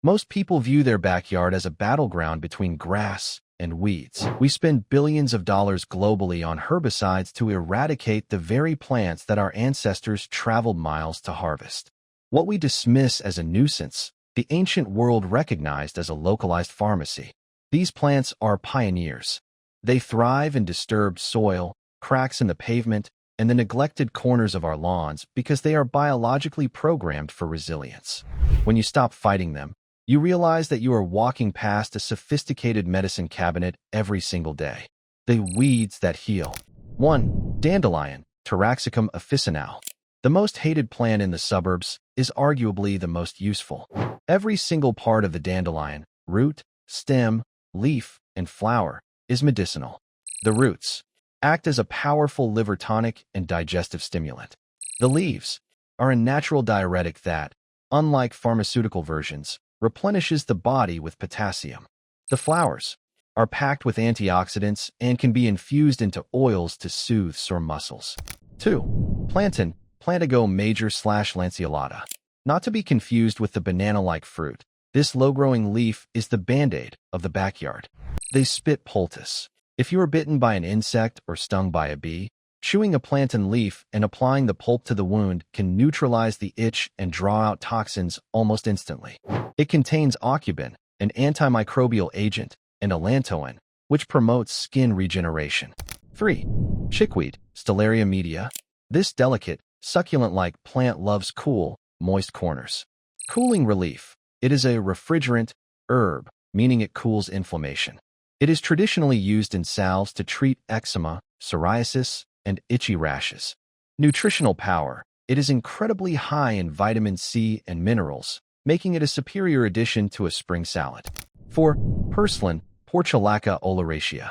Most people view their backyard as a battleground between grass and weeds. We spend billions of dollars globally on herbicides to eradicate the very plants that our ancestors traveled miles to harvest. What we dismiss as a nuisance, the ancient world recognized as a localized pharmacy. These plants are pioneers. They thrive in disturbed soil, cracks in the pavement, and the neglected corners of our lawns because they are biologically programmed for resilience. When you stop fighting them, you realize that you are walking past a sophisticated medicine cabinet every single day. The weeds that heal. 1. Dandelion, Taraxacum officinale. The most hated plant in the suburbs is arguably the most useful. Every single part of the dandelion, root, stem, leaf, and flower, is medicinal. The roots act as a powerful liver tonic and digestive stimulant. The leaves are a natural diuretic that, unlike pharmaceutical versions, replenishes the body with potassium. The flowers are packed with antioxidants and can be infused into oils to soothe sore muscles. 2. Plantain, Plantago major/lanceolata. Not to be confused with the banana-like fruit, this low-growing leaf is the band-aid of the backyard. They spit poultice. If you are bitten by an insect or stung by a bee, chewing a plantain leaf and applying the pulp to the wound can neutralize the itch and draw out toxins almost instantly. It contains aucubin, an antimicrobial agent, and allantoin, which promotes skin regeneration. 3. Chickweed, Stellaria media. This delicate, succulent-like plant loves cool, moist corners. Cooling relief. It is a refrigerant herb, meaning it cools inflammation. It is traditionally used in salves to treat eczema, psoriasis, and itchy rashes. Nutritional power. It is incredibly high in vitamin C and minerals, making it a superior addition to a spring salad. 4. Purslane, Portulaca oleracea.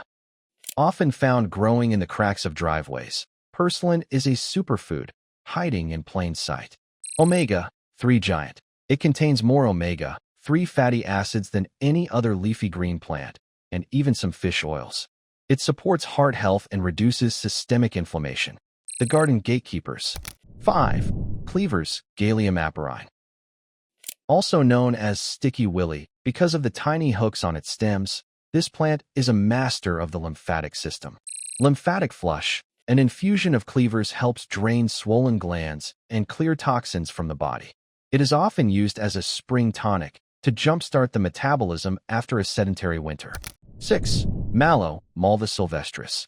Often found growing in the cracks of driveways, purslane is a superfood, hiding in plain sight. Omega-3 giant. It contains more omega-3 fatty acids than any other leafy green plant, and even some fish oils. It supports heart health and reduces systemic inflammation. The garden gatekeepers. 5. Cleavers, Galium aparine. Also known as sticky willy because of the tiny hooks on its stems, this plant is a master of the lymphatic system. Lymphatic flush. An infusion of cleavers helps drain swollen glands and clear toxins from the body. It is often used as a spring tonic to jumpstart the metabolism after a sedentary winter. 6. Mallow, Malva sylvestris.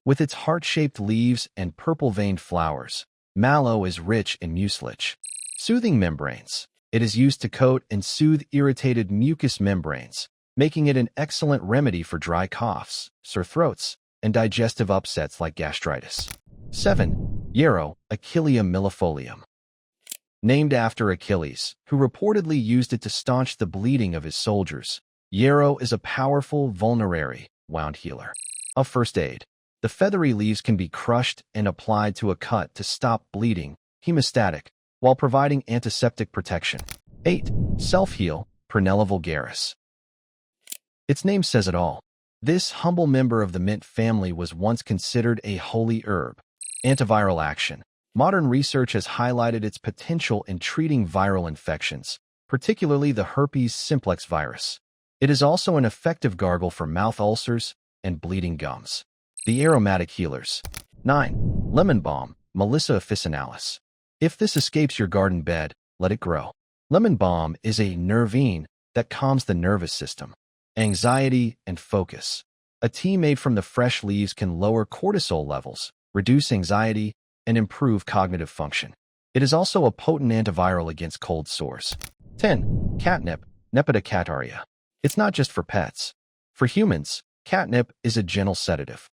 With its heart-shaped leaves and purple-veined flowers, mallow is rich in mucilage. Soothing membranes. It is used to coat and soothe irritated mucous membranes, making it an excellent remedy for dry coughs, sore throats, and digestive upsets like gastritis. 7. Yarrow, Achilles millefolium. Named after Achilles, who reportedly used it to staunch the bleeding of his soldiers, yarrow is a powerful vulnerary wound healer. A first aid. The feathery leaves can be crushed and applied to a cut to stop bleeding, hemostatic, while providing antiseptic protection. 8. Self-heal, Prunella vulgaris. Its name says it all. This humble member of the mint family was once considered a holy herb. Antiviral action. Modern research has highlighted its potential in treating viral infections, particularly the herpes simplex virus. It is also an effective gargle for mouth ulcers and bleeding gums. The aromatic healers. 9. Lemon balm, Melissa officinalis. If this escapes your garden bed, let it grow. Lemon balm is a nervine that calms the nervous system, anxiety, and focus. A tea made from the fresh leaves can lower cortisol levels, reduce anxiety, and improve cognitive function. It is also a potent antiviral against cold sores. 10. Catnip, Nepeta cataria. It's not just for pets. For humans, catnip is a gentle sedative.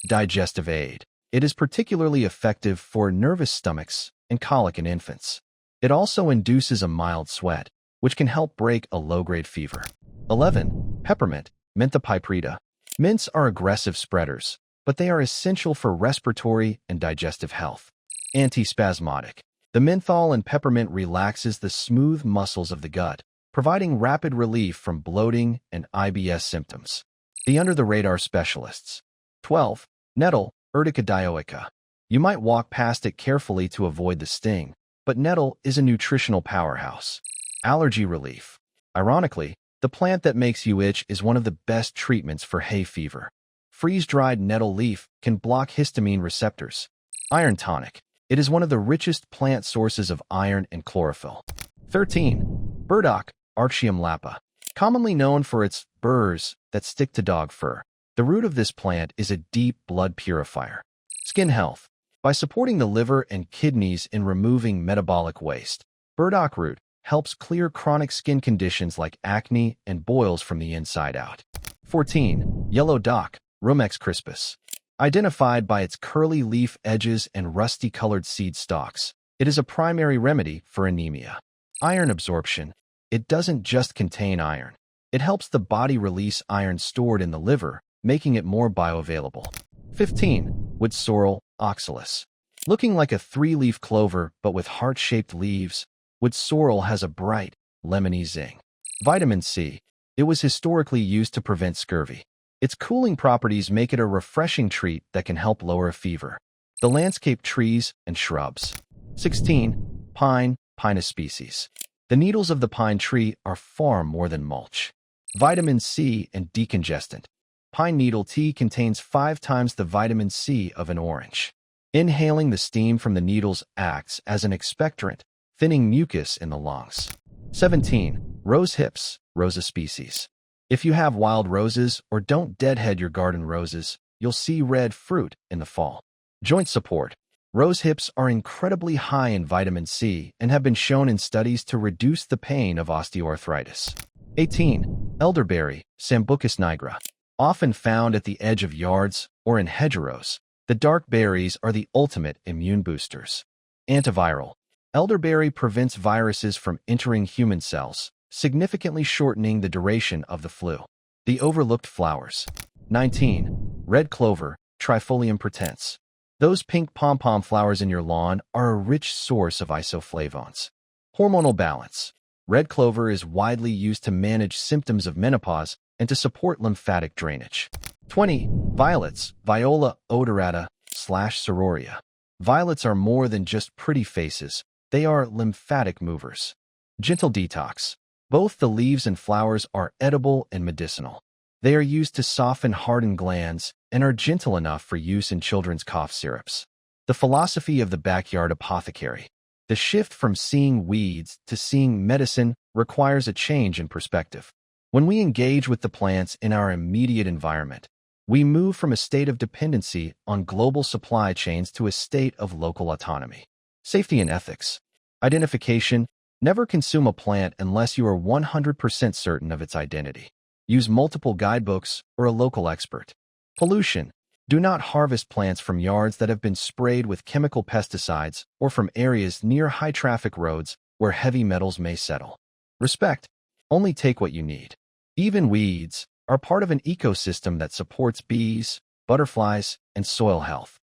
Digestive aid. It is particularly effective for nervous stomachs and colic in infants. It also induces a mild sweat, which can help break a low-grade fever. 11. Peppermint, Mentha piprita. Mints are aggressive spreaders, but they are essential for respiratory and digestive health. Antispasmodic. The menthol in peppermint relaxes the smooth muscles of the gut, providing rapid relief from bloating and IBS symptoms. The under-the-radar specialists. 12. Nettle, Urtica dioica. You might walk past it carefully to avoid the sting, but nettle is a nutritional powerhouse. Allergy relief. Ironically, the plant that makes you itch is one of the best treatments for hay fever. Freeze-dried nettle leaf can block histamine receptors. Iron tonic. It is one of the richest plant sources of iron and chlorophyll. 13. Burdock, Archium lapa. Commonly known for its burrs that stick to dog fur, the root of this plant is a deep blood purifier. Skin health. By supporting the liver and kidneys in removing metabolic waste, burdock root helps clear chronic skin conditions like acne and boils from the inside out. 14. Yellow dock, Rumex crispus. Identified by its curly leaf edges and rusty-colored seed stalks, it is a primary remedy for anemia. Iron absorption. It doesn't just contain iron. It helps the body release iron stored in the liver, making it more bioavailable. 15. Wood sorrel, oxalis. Looking like a three-leaf clover but with heart-shaped leaves, wood sorrel has a bright, lemony zing. Vitamin C. It was historically used to prevent scurvy. Its cooling properties make it a refreshing treat that can help lower a fever. The landscape trees and shrubs. 16. Pine, Pinus species. The needles of the pine tree are far more than mulch. Vitamin C and decongestant. Pine needle tea contains 5 times the vitamin C of an orange. Inhaling the steam from the needles acts as an expectorant, thinning mucus in the lungs. 17. Rose hips, Rosa species. If you have wild roses or don't deadhead your garden roses, you'll see red fruit in the fall. Joint support. Rose hips are incredibly high in vitamin C and have been shown in studies to reduce the pain of osteoarthritis. 18. Elderberry, Sambucus nigra. Often found at the edge of yards or in hedgerows, the dark berries are the ultimate immune boosters. Antiviral. Elderberry prevents viruses from entering human cells, significantly shortening the duration of the flu. The overlooked flowers. 19. Red clover, Trifolium pratense. Those pink pom-pom flowers in your lawn are a rich source of isoflavones. Hormonal balance. Red clover is widely used to manage symptoms of menopause and to support lymphatic drainage. 20. Violets, Viola odorata / Sororia. Violets are more than just pretty faces. They are lymphatic movers. Gentle detox. Both the leaves and flowers are edible and medicinal. They are used to soften hardened glands and are gentle enough for use in children's cough syrups. The philosophy of the backyard apothecary. The shift from seeing weeds to seeing medicine requires a change in perspective. When we engage with the plants in our immediate environment, we move from a state of dependency on global supply chains to a state of local autonomy. Safety and ethics. Identification. Never consume a plant unless you are 100% certain of its identity. Use multiple guidebooks or a local expert. Pollution. Do not harvest plants from yards that have been sprayed with chemical pesticides or from areas near high-traffic roads where heavy metals may settle. Respect. Only take what you need. Even weeds are part of an ecosystem that supports bees, butterflies, and soil health.